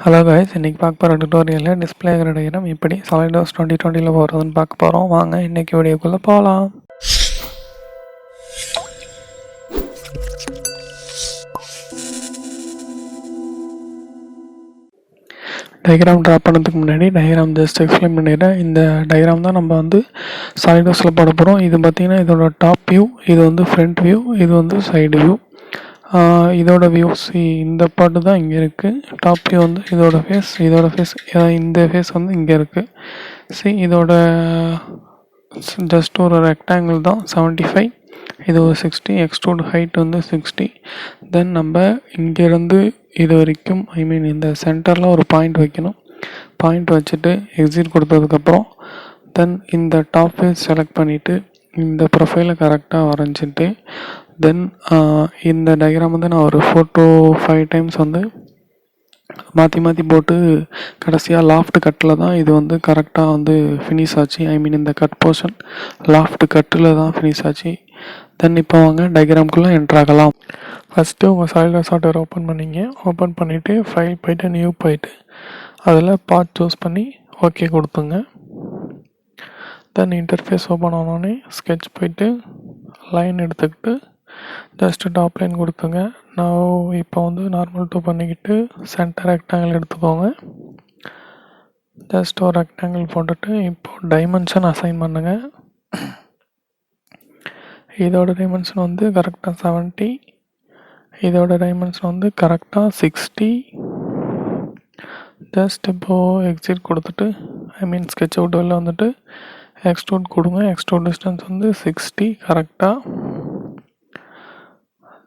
Hello guys, இன்றைக்கி பார்க்க போகிற டுட்டோரியலில் டிஸ்பிளே டயக்ராம் எப்படி SolidWorks 2020 போகிறதுன்னு பார்க்க போகிறோம். வாங்க இன்றைக்கி வீடியோக்குள்ளே போகலாம். டயக்ராம் ட்ரா பண்ணதுக்கு முன்னாடி டயக்ராம் ஜஸ்ட் எக்ஸ்பிளைன் பண்ணிடுறேன். இந்த டயக்ராம் தான் நம்ம வந்து SolidWorksல போட போகிறோம். இது பார்த்திங்கன்னா இதோட டாப் வியூ, இது வந்து ஃப்ரண்ட் வியூ, இது வந்து சைடு வியூ. இதோட வியூஸ் இந்த பாட்டு தான் இங்கே இருக்குது. டாப் வியூ வந்து இதோட ஃபேஸ், இந்த ஃபேஸ் வந்து இங்கே இருக்குது. இதோட ஜஸ்ட் ஒரு ரெக்டாங்கிள் தான் 75, இது ஒரு 60, எக்ஸ்ட்ரூட் ஹைட் வந்து 60. தென் நம்ம இங்கேருந்து இது வரைக்கும் இந்த சென்டரில் ஒரு பாயிண்ட் வைக்கணும். பாயிண்ட் வச்சுட்டு எக்ஸிட் கொடுத்ததுக்கப்புறம் தென் இந்த டாப் ஃபேஸ் செலக்ட் பண்ணிவிட்டு இந்த ப்ரொஃபைலை கரெக்டாக வரைஞ்சிட்டு தென் இந்த டயக்ராம் வந்து நான் ஒரு 4 to 5 டைம்ஸ் வந்து மாற்றி போட்டு கடைசியாக லாஃப்ட் கட்டில் தான் இது வந்து கரெக்டாக வந்து ஃபினிஷ் ஆச்சு. இந்த கட் போர்ஷன் லாஃப்ட் கட்டில் தான் ஃபினிஷ் ஆச்சு. தென் இப்போ வாங்க டயக்ராம்குள்ளே என்ட்ராகலாம். ஃபஸ்ட்டு உங்கள் SolidWorks சாஃப்ட்வேர் ஓப்பன் பண்ணிங்க. ஓப்பன் பண்ணிவிட்டு ஃபைல் போய்ட்டு நியூ போய்ட்டு அதில் பார்ட் சூஸ் பண்ணி ஓகே கொடுத்துங்க. தென் இன்டர்ஃபேஸ் ஓப்பன் ஆனோடனே ஸ்கெட்ச் போய்ட்டு லைன் எடுத்துக்கிட்டு ஜஸ்ட்டு டாப் லைன் கொடுத்துங்க. நான் இப்போ வந்து நார்மல் 2 பண்ணிக்கிட்டு சென்டர் ரெக்டாங்கிள் எடுத்துக்கோங்க. ஜஸ்ட் ஒரு ரெக்டாங்கிள் போட்டுட்டு இப்போது டைமென்ஷன் அசைன் பண்ணுங்கள். இதோட டைமென்ஷன் வந்து கரெக்டாக 70, இதோட டைமென்ஷன் வந்து கரெக்டாக 60. ஜஸ்ட் இப்போது எக்ஸிட் கொடுத்துட்டு ஸ்கெட்ச் அவுட் வெளில வந்துட்டு எக்ஸ்ட்ரூட் கொடுங்க. எக்ஸ்ட்ரூட் டிஸ்டன்ஸ் வந்து 60 கரெக்டாக.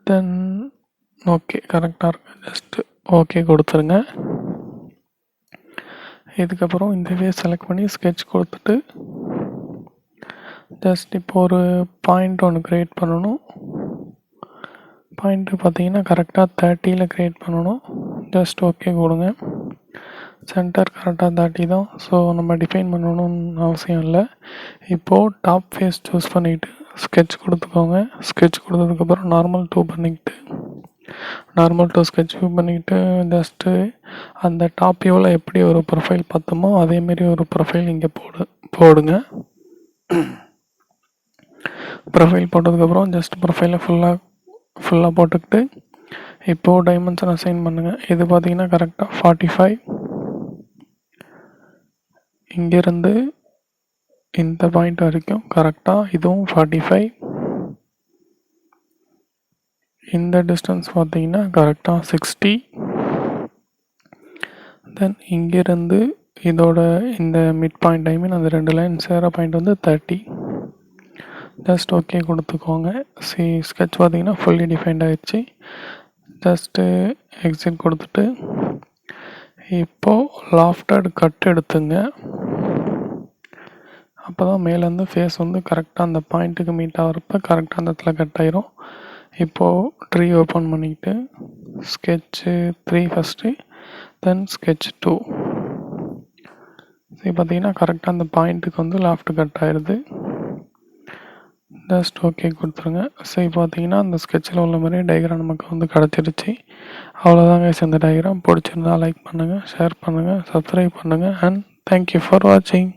தென் ஓகே கரெக்டாக இருக்கு. ஜஸ்ட்டு ஓகே கொடுத்துருங்க. இதுக்கப்புறம் இந்த ஃபேஸ் செலக்ட் பண்ணி ஸ்கெட்ச் கொடுத்துட்டு ஜஸ்ட் இப்போ ஒரு பாயிண்ட் ஒன்று க்ரியேட் பண்ணணும். பாயிண்ட்டு பார்த்தீங்கன்னா கரெக்டாக 30ல் க்ரியேட் பண்ணணும். ஜஸ்ட் ஓகே கொடுங்க. சென்டர் கரெக்டாக 30 தான். ஸோ நம்ம டிஃபைன் பண்ணணும்னு அவசியம் இல்லை. இப்போது டாப் ஃபேஸ் சூஸ் பண்ணிவிட்டு ஸ்கெட்ச் கொடுத்துக்கோங்க. ஸ்கெட்ச் கொடுத்ததுக்கப்புறம் நார்மல் 2 பண்ணிக்கிட்டு ஸ்கெட்ச் வியூ பண்ணிக்கிட்டு ஜஸ்ட்டு அந்த டாப் வியூவில் எப்படி ஒரு ப்ரொஃபைல் பார்த்தோமோ அதேமாரி ஒரு ப்ரொஃபைல் இங்கே போடுங்க. ப்ரொஃபைல் போட்டதுக்கப்புறம் ஜஸ்ட் ப்ரொஃபைலை ஃபுல்லாக போட்டுக்கிட்டு இப்போது டைமென்ஷன் அசைன் பண்ணுங்கள். இது பார்த்தீங்கன்னா கரெக்டாக 45, இங்கேருந்து இந்த பாயிண்ட் வரைக்கும் கரெக்டாக இதுவும் 45. இந்த டிஸ்டன்ஸ் பார்த்தீங்கன்னா கரெக்டாக 60. தென் இங்கேருந்து இதோட இந்த மிட் பாயிண்ட் அந்த 2 லைன் சேர பாயிண்ட் வந்து 30. ஜஸ்ட் ஓகே கொடுத்துக்கோங்க. ஸ்கெட்ச் பார்த்தீங்கன்னா ஃபுல்லி டிஃபைன்ட் ஆகிடுச்சு. ஜஸ்ட்டு எக்ஸிட் கொடுத்துட்டு இப்போது லாஃப்டட் கட் எடுத்துங்க. அப்போ தான் மேலேருந்து ஃபேஸ் வந்து கரெக்டாக அந்த பாயிண்ட்டுக்கு மீட் ஆகிறப்ப கரெக்டாக அந்த இடத்துல கட் ஆயிரும். இப்போது ட்ரீ ஓப்பன் பண்ணிக்கிட்டு ஸ்கெட்சு 3 ஃபஸ்ட்டு, தென் ஸ்கெட்ச் 2. பார்த்தீங்கன்னா கரெக்டாக அந்த பாயிண்ட்டுக்கு வந்து லாஃப்ட் கட் ஆயிடுது. ஜஸ்ட் ஓகே கொடுத்துருங்க. பார்த்தீங்கன்னா அந்த ஸ்கெட்சில் உள்ள மாதிரி டயக்ராம் நமக்கு வந்து கிடச்சிருச்சு. அவ்வளோதாங்க. இந்த டயக்ராம் பிடிச்சிருந்தா லைக் பண்ணுங்கள், ஷேர் பண்ணுங்கள், சப்ஸ்கிரைப் பண்ணுங்கள். அண்ட் தேங்க்யூ ஃபார் வாட்சிங்.